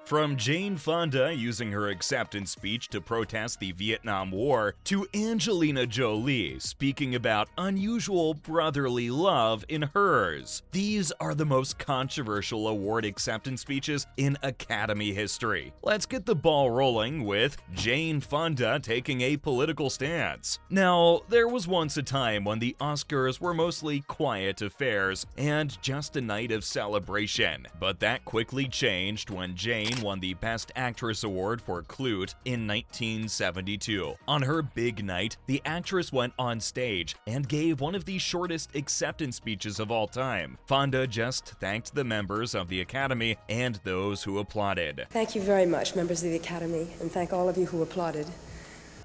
From Jane Fonda using her acceptance speech to protest the Vietnam War, to Angelina Jolie speaking about unusual brotherly love in hers. These are the most controversial award acceptance speeches in Academy history. Let's get the ball rolling with Jane Fonda taking a political stance. Now, there was once a time when the Oscars were mostly quiet affairs and just a night of celebration, but that quickly changed when Jane won the Best Actress Award for Klute in 1972. On her big night, the actress went on stage and gave one of the shortest acceptance speeches of all time. Fonda just thanked the members of the Academy and those who applauded. Thank you very much, members of the Academy, and thank all of you who applauded.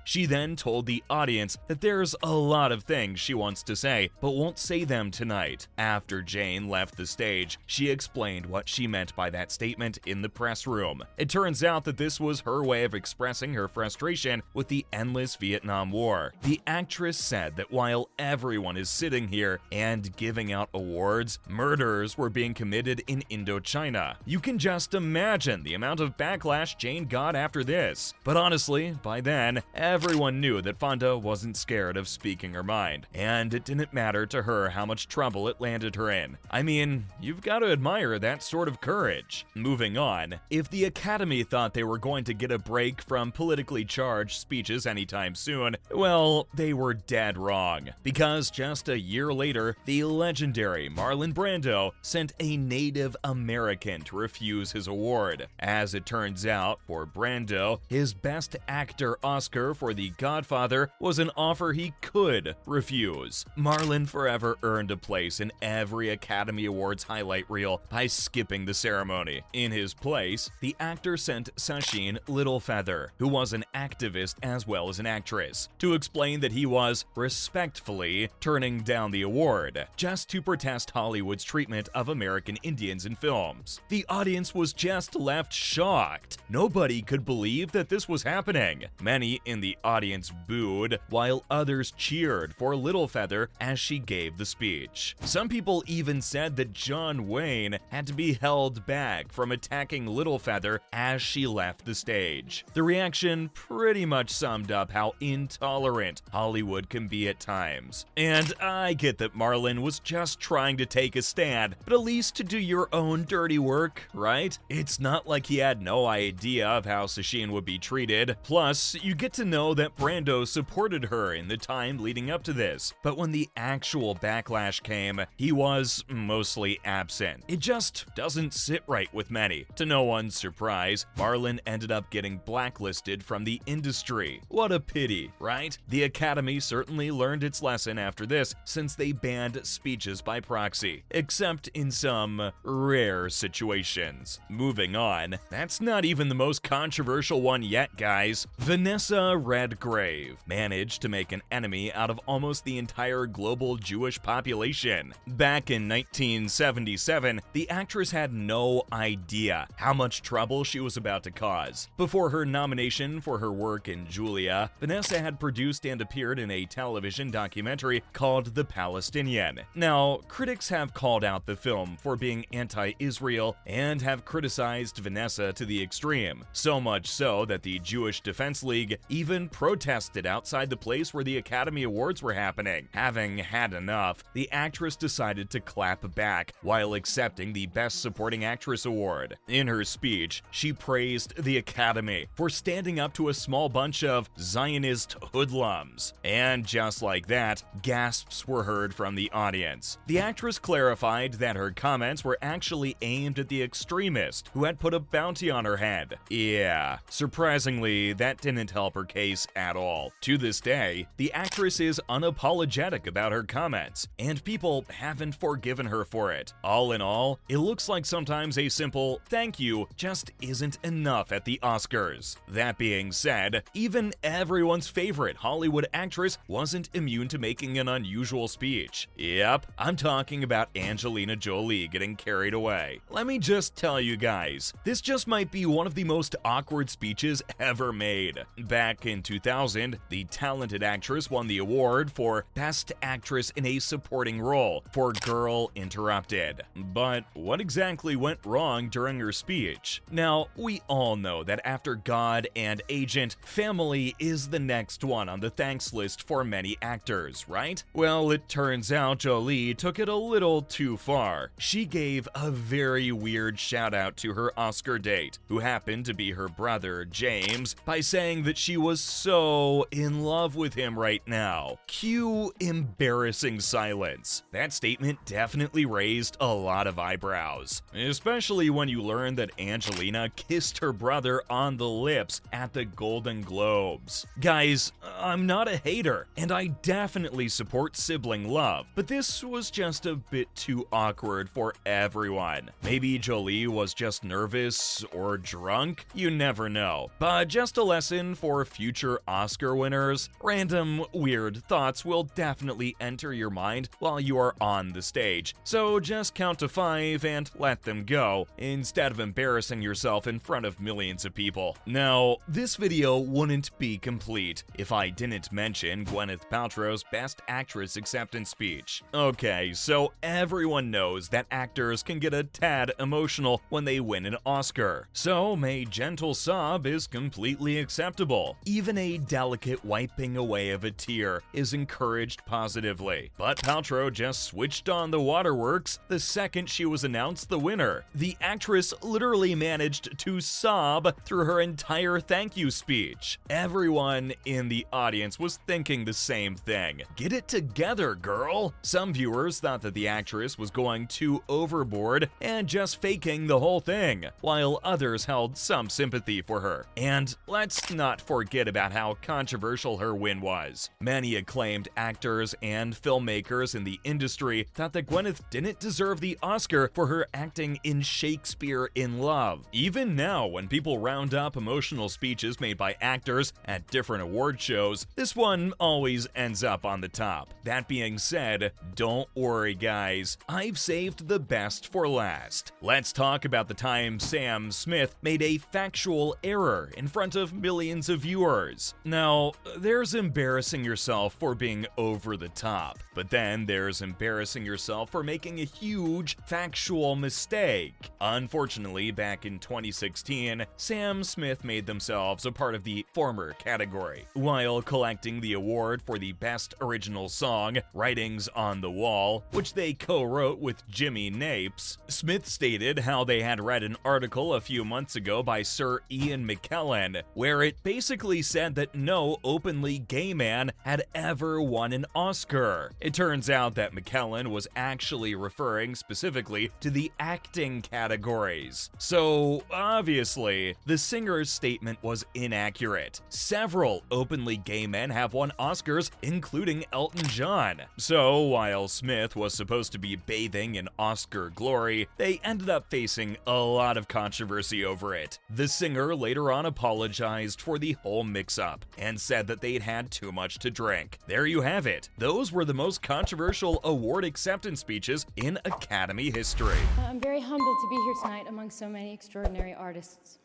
She then told the audience that there's a lot of things she wants to say, but won't say them tonight. After Jane left the stage, she explained what she meant by that statement in the press room. It turns out that this was her way of expressing her frustration with the endless Vietnam War. The actress said that while everyone is sitting here and giving out awards, murders were being committed in Indochina. You can just imagine the amount of backlash Jane got after this. But honestly, by then, everyone knew that Fonda wasn't scared of speaking her mind, and it didn't matter to her how much trouble it landed her in. I mean, you've got to admire that sort of courage. Moving on, if the Academy thought they were going to get a break from politically charged speeches anytime soon, well, they were dead wrong. Because just a year later, the legendary Marlon Brando sent a Native American to refuse his award. As it turns out, for Brando, his Best Actor Oscar for The Godfather was an offer he could refuse. Marlon forever earned a place in every Academy Awards highlight reel by skipping the ceremony. In his place, the actor sent Sacheen Littlefeather, who was an activist as well as an actress, to explain that he was respectfully turning down the award, just to protest Hollywood's treatment of American Indians in films. The audience was just left shocked. Nobody could believe that this was happening. Many in the audience booed, while others cheered for Littlefeather as she gave the speech. Some people even said that John Wayne had to be held back from attacking Littlefeather as she left the stage. The reaction pretty much summed up how intolerant Hollywood can be at times. And I get that Marlon was just trying to take a stand, but at least to do your own dirty work, right? It's not like he had no idea of how Sacheen would be treated. Plus, you get to know that Brando supported her in the time leading up to this, but when the actual backlash came, he was mostly absent. It just doesn't sit right with many. To no one's surprise, Marlon ended up getting blacklisted from the industry. What a pity, right? The Academy certainly learned its lesson after this, since they banned speeches by proxy, except in some rare situations. Moving on, that's not even the most controversial one yet, guys. Vanessa Redgrave managed to make an enemy out of almost the entire global Jewish population. Back in 1977, the actress had no idea how much trouble she was about to cause. Before her nomination for her work in Julia, Vanessa had produced and appeared in a television documentary called The Palestinian. Now, critics have called out the film for being anti-Israel and have criticized Vanessa to the extreme, so much so that the Jewish Defense League even protested outside the place where the Academy Awards were happening. Having had enough, the actress decided to clap back while accepting the Best Supporting Actress award. In her speech, she praised the Academy for standing up to a small bunch of Zionist hoodlums. And just like that, gasps were heard from the audience. The actress clarified that her comments were actually aimed at the extremist who had put a bounty on her head. Yeah, surprisingly, that didn't help her case at all. To this day, the actress is unapologetic about her comments, and people haven't forgiven her for it. All in all, it looks like sometimes a simple thank you just isn't enough at the Oscars. That being said, even everyone's favorite Hollywood actress wasn't immune to making an unusual speech. Yep, I'm talking about Angelina Jolie getting carried away. Let me just tell you guys, this just might be one of the most awkward speeches ever made. Back in in 2000, the talented actress won the award for Best Actress in a Supporting Role for Girl Interrupted. But what exactly went wrong during her speech? Now, we all know that after God and Agent, family is the next one on the thanks list for many actors, right? Well, it turns out Jolie took it a little too far. She gave a very weird shout out to her Oscar date, who happened to be her brother, James, by saying that she was so in love with him right now. Cue embarrassing silence. That statement definitely raised a lot of eyebrows, especially when you learn that Angelina kissed her brother on the lips at the Golden Globes. Guys, I'm not a hater, and I definitely support sibling love, but this was just a bit too awkward for everyone. Maybe Jolie was just nervous or drunk, you never know. But just a lesson for future Oscar winners, random weird thoughts will definitely enter your mind while you are on the stage, so just count to 5 and let them go, instead of embarrassing yourself in front of millions of people. Now, this video wouldn't be complete if I didn't mention Gwyneth Paltrow's Best Actress acceptance speech. Okay, so everyone knows that actors can get a tad emotional when they win an Oscar, so a gentle sob is completely acceptable. Even a delicate wiping away of a tear is encouraged positively. But Paltrow just switched on the waterworks the second she was announced the winner. The actress literally managed to sob through her entire thank you speech. Everyone in the audience was thinking the same thing. Get it together, girl! Some viewers thought that the actress was going too overboard and just faking the whole thing, while others held some sympathy for her. And let's not forget about how controversial her win was. Many acclaimed actors and filmmakers in the industry thought that Gwyneth didn't deserve the Oscar for her acting in Shakespeare in Love. Even now, when people round up emotional speeches made by actors at different award shows, this one always ends up on the top. That being said, don't worry guys, I've saved the best for last. Let's talk about the time Sam Smith made a factual error in front of millions of viewers. Now, there's embarrassing yourself for being over the top, but then there's embarrassing yourself for making a huge factual mistake. Unfortunately, back in 2016, Sam Smith made themselves a part of the former category. While collecting the award for the Best Original Song, Writings on the Wall, which they co-wrote with Jimmy Napes, Smith stated how they had read an article a few months ago by Sir Ian McKellen, where it basically said that no openly gay man had ever won an Oscar. It turns out that McKellen was actually referring specifically to the acting categories. So, obviously, the singer's statement was inaccurate. Several openly gay men have won Oscars, including Elton John. So, while Smith was supposed to be bathing in Oscar glory, they ended up facing a lot of controversy over it. The singer later on apologized for the whole mix-up and said that they'd had too much to drink. There you have it. Those were the most controversial award acceptance speeches in Academy history. I'm very humbled to be here tonight among so many extraordinary artists.